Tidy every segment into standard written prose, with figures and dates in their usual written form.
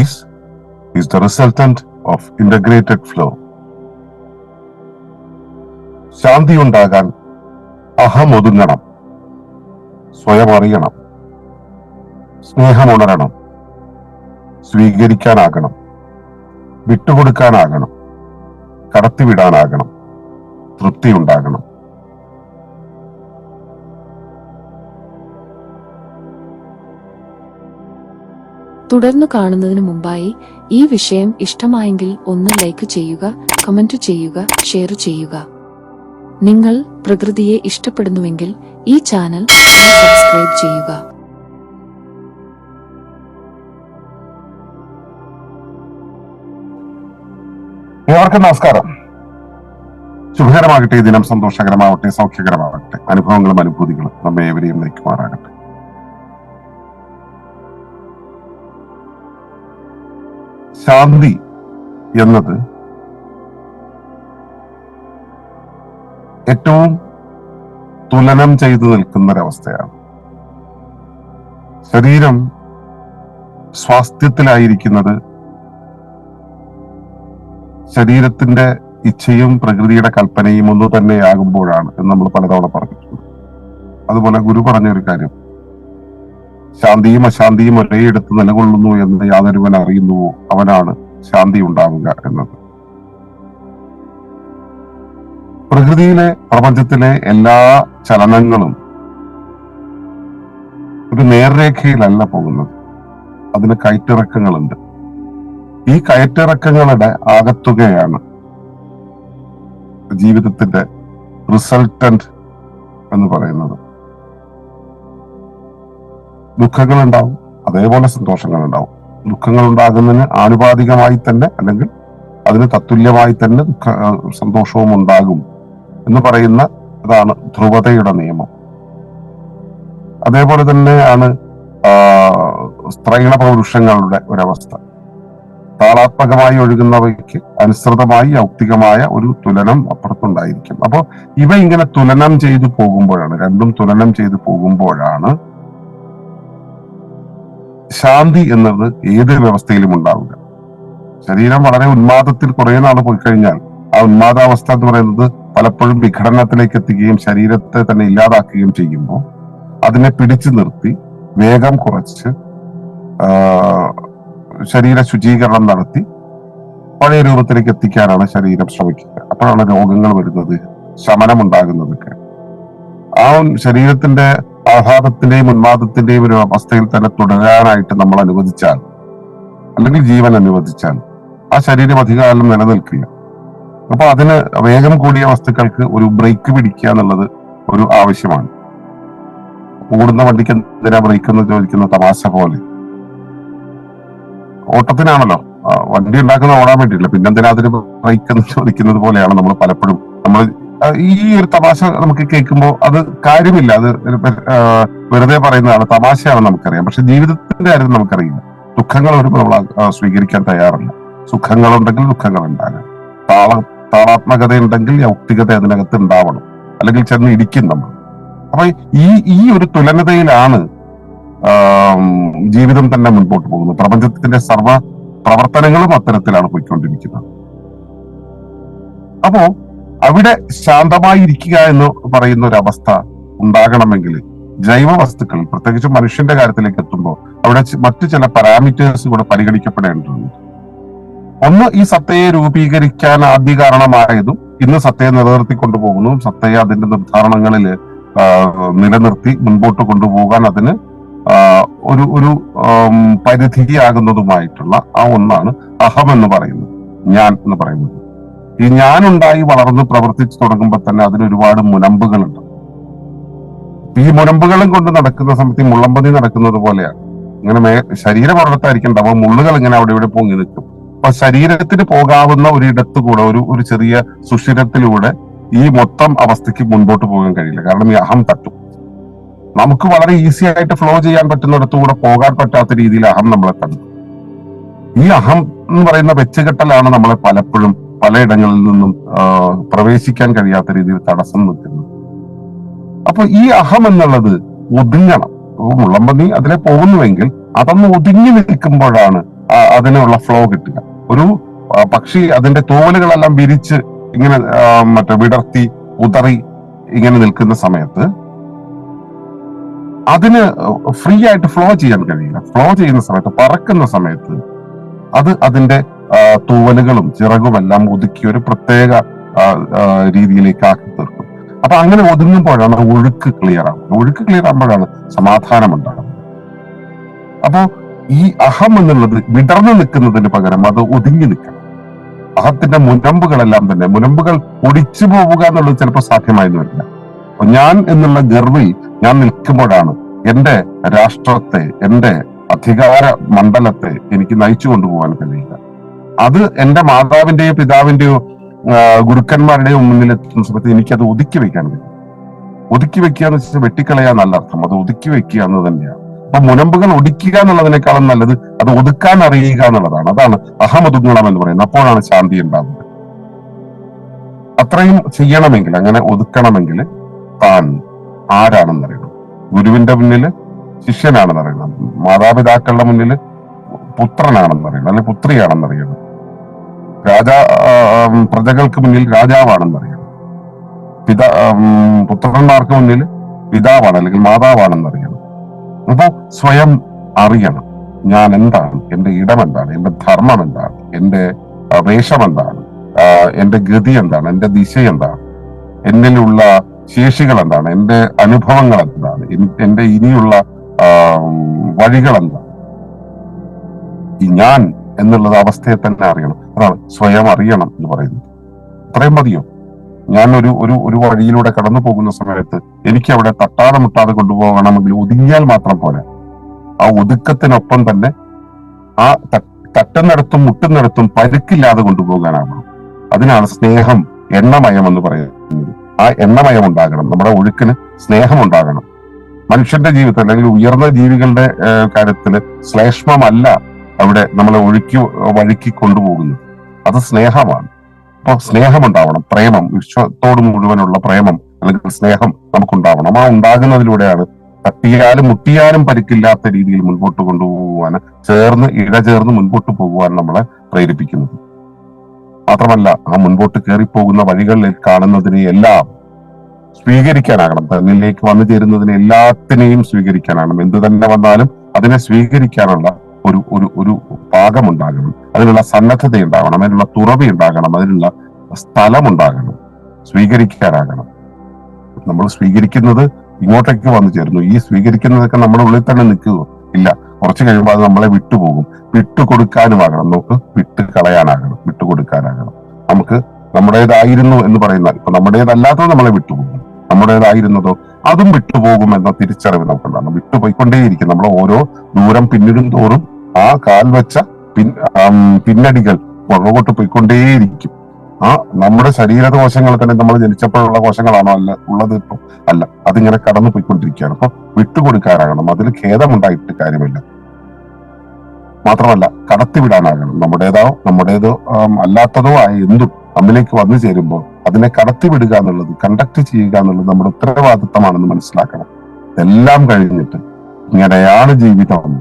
Peace is the resultant of integrated flow. ശാന്തി ഉണ്ടാകാൻ അഹം ഒതുങ്ങണം, സ്വയം അറിയണം, സ്നേഹമുണരണം, സ്വീകരിക്കാനാകണം, വിട്ടുകൊടുക്കാനാകണം, കടത്തിവിടാനാകണം, തൃപ്തി ഉണ്ടാകണം. തുടർന്ന് കാണുന്നതിന് മുമ്പായി ഈ വിഷയം ഇഷ്ടമായെങ്കിൽ ഒന്ന് ലൈക്ക് ചെയ്യുക, കമന്റ് ചെയ്യുക, ഷെയർ ചെയ്യുക. നിങ്ങൾ പ്രകൃതിയെ ഇഷ്ടപ്പെടുന്നുവെങ്കിൽ ഈ ചാനൽ സബ്സ്ക്രൈബ് ചെയ്യുക. ഏവർക്കും നമസ്കാരം. ശുഭകരമാകട്ടെ, ദിനം സന്തോഷകരമാവട്ടെ, സൗഖ്യകരമാവട്ടെ, അനുഭവങ്ങളും അനുഭൂതികളും നമ്മെ ഏവരെയും നയിക്കുമാറാകട്ടെ. ശാന്തി എന്നത് ഏറ്റവും തുലനം ചെയ്തു നിൽക്കുന്ന ഒരവസ്ഥയാണ്. ശരീരം സ്വാസ്ഥ്യത്തിലായിരിക്കുന്നത് ശരീരത്തിന്റെ ഇച്ഛയും പ്രകൃതിയുടെ കൽപ്പനയും ഒന്നു തന്നെയാകുമ്പോഴാണ് എന്ന് നമ്മൾ പലതവണ പറഞ്ഞിട്ടുണ്ട്. അതുപോലെ ഗുരു പറഞ്ഞൊരു കാര്യം, ശാന്തിയും അശാന്തിയും ഒരേയിടത്ത് നിലകൊള്ളുന്നു എന്ന് യാതൊരുവൻ അറിയുന്നുവോ അവനാണ് ശാന്തി ഉണ്ടാവുക എന്നത്. പ്രകൃതിയിലെ പ്രപഞ്ചത്തിലെ എല്ലാ ചലനങ്ങളും ഒരു നേർരേഖയിലല്ല പോകുന്നത്. അതിന് കയറ്റിറക്കങ്ങളുണ്ട്. ഈ കയറ്റിറക്കങ്ങളുടെ ആകത്തുകയാണ് ജീവിതത്തിന്റെ റിസൾട്ടന്റ് എന്ന് പറയുന്നത്. ദുഃഖങ്ങൾ ഉണ്ടാവും, അതേപോലെ സന്തോഷങ്ങൾ ഉണ്ടാവും. ദുഃഖങ്ങൾ ഉണ്ടാകുന്നതിന് ആനുപാതികമായി തന്നെ അല്ലെങ്കിൽ അതിന് തത്തുല്യമായി തന്നെ സന്തോഷവും ഉണ്ടാകും എന്ന് പറയുന്ന അതാണ് ധ്രുവതയുടെ നിയമം. അതേപോലെ തന്നെയാണ് സ്ത്രൈണ പൗരുഷങ്ങളുടെ ഒരവസ്ഥ. താളാത്മകമായി ഒഴുകുന്നവയ്ക്ക് അനുസൃതമായി യൗക്തികമായ ഒരു തുലനം അപ്പുറത്തുണ്ടായിരിക്കും. അപ്പോൾ ഇവ ഇങ്ങനെ തുലനം ചെയ്തു പോകുമ്പോഴാണ്, രണ്ടും തുലനം ചെയ്തു പോകുമ്പോഴാണ് ശാന്തി എന്നത് ഏത് വ്യവസ്ഥയിലും ഉണ്ടാവുക. ശരീരം വളരെ ഉന്മാദത്തിൽ കുറെ നാൾ പോയി കഴിഞ്ഞാൽ ആ ഉന്മാദാവസ്ഥ എന്ന് പറയുന്നത് പലപ്പോഴും വിഘടനത്തിലേക്ക് എത്തുകയും ശരീരത്തെ തന്നെ ഇല്ലാതാക്കുകയും ചെയ്യുമ്പോൾ അതിനെ പിടിച്ചു നിർത്തി വേഗം കുറച്ച് ശരീര ശുചീകരണം നടത്തി പഴയ രൂപത്തിലേക്ക് എത്തിക്കാനാണ് ശരീരം ശ്രമിക്കുക. അപ്പോഴാണ് രോഗങ്ങൾ വരുന്നത്, ശമനം ഉണ്ടാകുന്നതൊക്കെ. ആ ശരീരത്തിന്റെ ആഹ്ലാദത്തിന്റെയും ഉന്മാദത്തിന്റെയും ഒരു അവസ്ഥയിൽ തന്നെ തുടരാനായിട്ട് നമ്മൾ അനുവദിച്ചാൽ, അല്ലെങ്കിൽ ജീവൻ അനുവദിച്ചാൽ, ആ ശരീരം അധികകാലം നിലനിൽക്കില്ല. അപ്പൊ അതിന് വേഗം കൂടിയ വസ്തുക്കൾക്ക് ഒരു ബ്രേക്ക് പിടിക്കുക എന്നുള്ളത് ഒരു ആവശ്യമാണ്. ഓടുന്ന വണ്ടിക്ക് എന്തിനാ ബ്രേക്ക് എന്ന് ചോദിക്കുന്ന തമാശ പോലെ. ഓട്ടത്തിനാണല്ലോ, വണ്ടി ഉണ്ടാക്കുന്ന ഓടാൻ വേണ്ടിയില്ല, പിന്നെന്തിനാ അതിന് ബ്രേക്ക് എന്ന് ചോദിക്കുന്നത് പോലെയാണ് നമ്മൾ പലപ്പോഴും ഈ ഒരു തമാശ നമുക്ക് കേൾക്കുമ്പോൾ അത് കാര്യമില്ല, അത് വെറുതെ പറയുന്നതാണ്, തമാശയാണ് നമുക്കറിയാം. പക്ഷെ ജീവിതത്തിന്റെ കാര്യം നമുക്കറിയില്ല. ദുഃഖങ്ങൾ വരുമ്പോൾ നമ്മൾ സ്വീകരിക്കാൻ തയ്യാറല്ല. സുഖങ്ങളുണ്ടെങ്കിൽ ദുഃഖങ്ങൾ ഉണ്ടാകാം. താളാത്മകത ഉണ്ടെങ്കിൽ യൗക്തികത അതിനകത്ത് ഉണ്ടാവണം, അല്ലെങ്കിൽ ചെന്ന് ഇടിക്കും നമ്മൾ. അപ്പൊ ഈ ഒരു തുലനതയിലാണ് ജീവിതം തന്നെ മുൻപോട്ട് പോകുന്നത്. പ്രപഞ്ചത്തിന്റെ സർവ്വ പ്രവർത്തനങ്ങളും അത്തരത്തിലാണ് പോയിക്കൊണ്ടിരിക്കുന്നത്. അപ്പോ അവിടെ ശാന്തമായി ഇരിക്കുക എന്ന് പറയുന്ന ഒരു അവസ്ഥ ഉണ്ടാകണമെങ്കിൽ ജൈവ വസ്തുക്കൾ, പ്രത്യേകിച്ച് മനുഷ്യന്റെ കാര്യത്തിലേക്ക് എത്തുമ്പോൾ അവിടെ മറ്റു ചില പാരാമീറ്റേഴ്സ് കൂടെ പരിഗണിക്കപ്പെടേണ്ടതുണ്ട്. ഒന്ന്, ഈ സത്തയെ രൂപീകരിക്കാൻ ആദ്യ കാരണമായതും ഇന്ന് സത്തയെ നിലനിർത്തിക്കൊണ്ടു പോകുന്നതും സത്തയെ അതിന്റെ നിർദ്ധാരണങ്ങളിൽ നിലനിർത്തി മുൻപോട്ട് കൊണ്ടുപോകാൻ അതിന് ഒരു പരിധിയാകുന്നതുമായിട്ടുള്ള ആ ഒന്നാണ് അഹം എന്ന് പറയുന്നത്, ഞാൻ എന്ന് പറയുന്നത്. ഈ ഞാനുണ്ടായി വളർന്ന് പ്രവർത്തിച്ചു തുടങ്ങുമ്പോൾ തന്നെ അതിന് ഒരുപാട് മുനമ്പുകളുണ്ട്. ഈ മുനമ്പുകളും കൊണ്ട് നടക്കുന്ന സമയത്ത് ഈ മുള്ളമ്പതി നടക്കുന്നത് പോലെയാണ്. ഇങ്ങനെ ശരീരം ഒരിടത്തായിരിക്കണ്ടാവും, മുള്ളുകൾ ഇങ്ങനെ അവിടെ ഇവിടെ പൊങ്ങി നിൽക്കും. അപ്പൊ ശരീരത്തിന് പോകാവുന്ന ഒരിടത്ത് കൂടെ ഒരു ചെറിയ സുഷിരത്തിലൂടെ ഈ മൊത്തം അവസ്ഥയ്ക്ക് മുൻപോട്ട് പോകാൻ കഴിയില്ല. കാരണം ഈ അഹം തട്ടും. നമുക്ക് വളരെ ഈസി ആയിട്ട് ഫ്ലോ ചെയ്യാൻ പറ്റുന്നിടത്തുകൂടെ പോകാൻ പറ്റാത്ത രീതിയിൽ അഹം നമ്മളെ തടുക്കും. ഈ അഹം എന്ന് പറയുന്ന വെച്ചുകെട്ടലാണ് നമ്മളെ പലപ്പോഴും പലയിടങ്ങളിൽ നിന്നും പ്രവേശിക്കാൻ കഴിയാത്ത രീതിയിൽ തടസ്സം നിൽക്കുന്നത്. അപ്പൊ ഈ അഹം എന്നുള്ളത് ഒതുങ്ങണം. മുള്ളമ്പന്നി അതിലെ പോകുന്നുവെങ്കിൽ അതൊന്ന് ഒതുങ്ങി നിൽക്കുമ്പോഴാണ് അതിനുള്ള ഫ്ലോ കിട്ടുക. ഒരു പക്ഷി അതിന്റെ തോലുകളെല്ലാം വിരിച്ച് ഇങ്ങനെ വിടർത്തി ഉതറി ഇങ്ങനെ നിൽക്കുന്ന സമയത്ത് അതിന് ഫ്രീ ആയിട്ട് ഫ്ലോ ചെയ്യാൻ കഴിയില്ല. ഫ്ലോ ചെയ്യുന്ന സമയത്ത്, പറക്കുന്ന സമയത്ത് അത് അതിന്റെ തൂവലുകളും ചിറകുമെല്ലാം ഒതുക്കി ഒരു പ്രത്യേക രീതിയിലേക്ക് ആക്കി തീർക്കും. അപ്പൊ അങ്ങനെ ഒതുങ്ങുമ്പോഴാണ് ഒഴുക്ക് ക്ലിയർ ആവുന്നത്. ഒഴുക്ക് ക്ലിയർ ആകുമ്പോഴാണ് സമാധാനം ഉണ്ടാകുന്നത്. അപ്പോ ഈ അഹം എന്നുള്ളത് വിടർന്നു നിൽക്കുന്നതിന് പകരം അത് ഒതുങ്ങി നിൽക്കണം. അഹത്തിന്റെ മുനമ്പുകൾ ഒടിച്ചു പോവുക എന്നുള്ളത് ചിലപ്പോൾ സാധ്യമായെന്ന് വരില്ല. അപ്പൊ ഞാൻ എന്നുള്ള ഗർവിൽ ഞാൻ നിൽക്കുമ്പോഴാണ് എന്റെ രാഷ്ട്രത്തെ, എന്റെ അധികാര മണ്ഡലത്തെ എനിക്ക് നയിച്ചു കൊണ്ടുപോകാൻ കഴിയുക. അത് എന്റെ മാതാവിന്റെയോ പിതാവിന്റെയോ ഗുരുക്കന്മാരുടെയോ മുന്നിലെത്തുന്ന സമയത്ത് എനിക്കത് ഒതുക്കി വെക്കാൻ കഴിയും. ഒതുക്കി വെക്കുക എന്ന് വെച്ചാൽ വെട്ടിക്കളയാ നല്ല അർത്ഥം. അത് ഒതുക്കി വെക്കുക എന്ന് തന്നെയാണ്. അപ്പൊ മുനമ്പുകൾ ഒടിക്കുക എന്നുള്ളതിനേക്കാളും നല്ലത് അത് ഒതുക്കാൻ അറിയുക എന്നുള്ളതാണ്. അതാണ് അഹമൊതുങ്ങണം എന്ന് പറയുന്നത്. അപ്പോഴാണ് ശാന്തി ഉണ്ടാകുന്നത്. അത്രയും ചെയ്യണമെങ്കിൽ, അങ്ങനെ ഒതുക്കണമെങ്കിൽ താൻ ആരാണെന്നറിയണം. ഗുരുവിന്റെ മുന്നിൽ ശിഷ്യനാണെന്നറിയണം. മാതാപിതാക്കളുടെ മുന്നിൽ പുത്രനാണെന്നറിയണം, അല്ലെങ്കിൽ പുത്രിയാണെന്നറിയണം. പ്രജകൾക്ക് മുന്നിൽ രാജാവാണെന്നറിയണം. പുത്രന്മാർക്ക് മുന്നിൽ പിതാവാണ് അല്ലെങ്കിൽ മാതാവാണെന്നറിയണം. അപ്പോ സ്വയം അറിയണം. ഞാൻ എന്താണ്, എന്റെ ഇടം എന്താണ്, എന്റെ ധർമ്മം എന്താണ്, എന്റെ വേഷം എന്താണ്, എന്റെ ഗതി എന്താണ്, എന്റെ ദിശ എന്താണ്, എന്നിലുള്ള ശേഷികൾ എന്താണ്, എന്റെ അനുഭവങ്ങൾ എന്താണ്, എന്റെ ഇനിയുള്ള വഴികൾ എന്താണ്. ഈ ഞാൻ എന്നുള്ളത് അവസ്ഥയെ തന്നെ അറിയണം. അതാണ് സ്വയം അറിയണം എന്ന് പറയുന്നത്. അത്രയും മതിയോ? ഞാൻ ഒരു വഴിയിലൂടെ കടന്നു പോകുന്ന സമയത്ത് എനിക്ക് അവിടെ തട്ടാതെ മുട്ടാതെ കൊണ്ടുപോകണമെങ്കിൽ ഒതുങ്ങിയാൽ മാത്രം പോരാ. ആ ഒതുക്കത്തിനൊപ്പം തന്നെ ആ തട്ടുന്നിടത്തും മുട്ടുന്നിടത്തും പരുക്കില്ലാതെ കൊണ്ടുപോകാനാവണം. അതിനാണ് സ്നേഹം എണ്ണമയം എന്ന് പറയുന്നത്. ആ എണ്ണമയം ഉണ്ടാകണം. നമ്മുടെ ഒഴുക്കിന് സ്നേഹം ഉണ്ടാകണം. മനുഷ്യന്റെ ജീവിതത്തിൽ അല്ലെങ്കിൽ ഉയർന്ന ജീവികളുടെ കാര്യത്തില് ശ്ലേഷ്മമല്ല അവിടെ നമ്മളെ വഴുക്കി കൊണ്ടുപോകുന്നത്. അത് സ്നേഹമാണ്. അപ്പൊ സ്നേഹമുണ്ടാവണം. പ്രേമം, വിശ്വത്തോട് മുഴുവനുള്ള പ്രേമം അല്ലെങ്കിൽ സ്നേഹം നമുക്കുണ്ടാവണം. ആ ഉണ്ടാകുന്നതിലൂടെയാണ് തട്ടിയാലും മുട്ടിയാലും പരിക്കില്ലാത്ത രീതിയിൽ മുൻപോട്ട് കൊണ്ടുപോകുവാൻ, ഇഴചേർന്ന് മുൻപോട്ട് പോകുവാൻ നമ്മളെ പ്രേരിപ്പിക്കുന്നത്. മാത്രമല്ല, ആ മുൻപോട്ട് കയറിപ്പോകുന്ന വഴികളിൽ കാണുന്നതിനെ എല്ലാം സ്വീകരിക്കാനാകണം. തന്നിലേക്ക് വന്നു ചേരുന്നതിനെ എല്ലാത്തിനെയും സ്വീകരിക്കാനാകണം. എന്ത് തന്നെ വന്നാലും അതിനെ സ്വീകരിക്കാനുള്ള ഒരു പാകമുണ്ടാകണം. അതിനുള്ള സന്നദ്ധത ഉണ്ടാകണം. അതിനുള്ള തുറവി ഉണ്ടാകണം. അതിനുള്ള സ്ഥലമുണ്ടാകണം. സ്വീകരിക്കാനാകണം. നമ്മൾ സ്വീകരിക്കുന്നത് ഇങ്ങോട്ടേക്ക് വന്നു ചേരുന്നു. ഈ സ്വീകരിക്കുന്നതൊക്കെ നമ്മുടെ ഉള്ളിൽ തന്നെ നിൽക്കുമോ? ഇല്ല. കുറച്ച് കഴിയുമ്പോൾ അത് നമ്മളെ വിട്ടുപോകും. വിട്ടുകൊടുക്കാനുമാകണം. നമുക്ക് വിട്ടുകളയാനാകണം, വിട്ടുകൊടുക്കാനാകണം. നമുക്ക് നമ്മുടേതായിരുന്നു എന്ന് പറയുന്നാൽ ഇപ്പൊ നമ്മുടേതല്ലാത്തത് നമ്മളെ വിട്ടുപോകും. നമ്മുടേതായിരുന്നതോ അതും വിട്ടുപോകും എന്ന തിരിച്ചറിവ് നമുക്കുണ്ടാകും. വിട്ടുപോയിക്കൊണ്ടേയിരിക്കും. നമ്മൾ ഓരോ ദൂരം പിന്നിടും തോറും ആ കാൽ വെച്ച പിന്നടികൾ പുറകോട്ട് പോയിക്കൊണ്ടേയിരിക്കും. ആ നമ്മുടെ ശരീരകോശങ്ങൾ തന്നെ നമ്മൾ ജനിച്ചപ്പോഴുള്ള കോശങ്ങളാണോ അല്ല ഉള്ളത്? ഇപ്പൊ അല്ല. അതിങ്ങനെ കടന്നു പോയിക്കൊണ്ടിരിക്കുകയാണ്. അപ്പൊ വിട്ടുകൊടുക്കാനാകണം. അതിൽ ഖേദമുണ്ടായിട്ട് കാര്യമില്ല. മാത്രമല്ല, കടത്തിവിടാനാകണം. നമ്മുടേതോ അല്ലാത്തതോ ആയ എന്തും നമ്മിലേക്ക് വന്നു ചേരുമ്പോൾ അതിനെ കടത്തിവിടുക എന്നുള്ളത്, കണ്ടക്ട് ചെയ്യുക എന്നുള്ളത് നമ്മുടെ ഉത്തരവാദിത്തമാണെന്ന് മനസ്സിലാക്കണം. ഇതെല്ലാം കഴിഞ്ഞിട്ട് ഇങ്ങനെയാണ് ജീവിതം,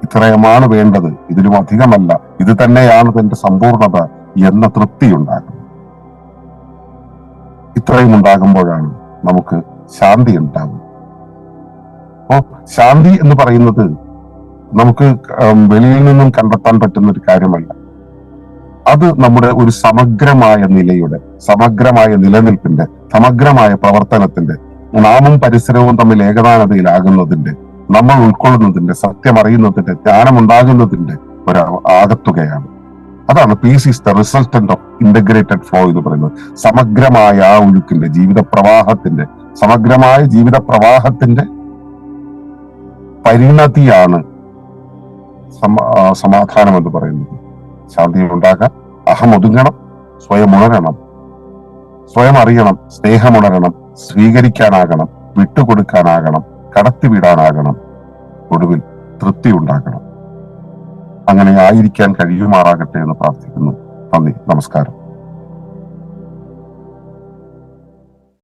ഇത്രയുമാണ് വേണ്ടത്, ഇതിലും അധികമല്ല, ഇത് തന്നെയാണ് തന്റെ സമ്പൂർണത എന്ന തൃപ്തി ഉണ്ടാകും. ഇത്രയും ഉണ്ടാകുമ്പോഴാണ് നമുക്ക് ശാന്തി ഉണ്ടാകും. അപ്പോ ശാന്തി എന്ന് പറയുന്നത് നമുക്ക് വെളിയിൽ നിന്നും കണ്ടെത്താൻ പറ്റുന്ന ഒരു കാര്യമല്ല. അത് നമ്മുടെ ഒരു സമഗ്രമായ നിലയുടെ, സമഗ്രമായ നിലനിൽപ്പിന്റെ, സമഗ്രമായ പ്രവർത്തനത്തിന്റെ, നാമും പരിസരവും തമ്മിൽ ഏകതാനതയിലാകുന്നതിന്റെ, നമ്മൾ ഉൾക്കൊള്ളുന്നതിന്റെ, സത്യം അറിയുന്നതിന്റെ, ജ്ഞാനമുണ്ടാകുന്നതിന്റെ ഒരു ആകത്തുകയാണ്. അതാണ് peace is the resultant of integrated flow എന്ന് പറയുന്നത്. സമഗ്രമായ ആ ഒഴുക്കിന്റെ, സമഗ്രമായ ജീവിത പ്രവാഹത്തിന്റെ പരിണതിയാണ് സമാധാനം എന്ന് പറയുന്നത്. ശാന്തി ഉണ്ടാകാൻ അഹം ഒതുങ്ങണം, സ്വയം ഉണരണം, സ്വയം അറിയണം, സ്നേഹമുണരണം, സ്വീകരിക്കാനാകണം, വിട്ടുകൊടുക്കാനാകണം, കടത്തിവിടാനാകണം, ഒടുവിൽ തൃപ്തി ഉണ്ടാകണം. അങ്ങനെ ആയിരിക്കാൻ കഴിയുമാറാകട്ടെ എന്ന് പ്രാർത്ഥിക്കുന്നു. നന്ദി, നമസ്കാരം.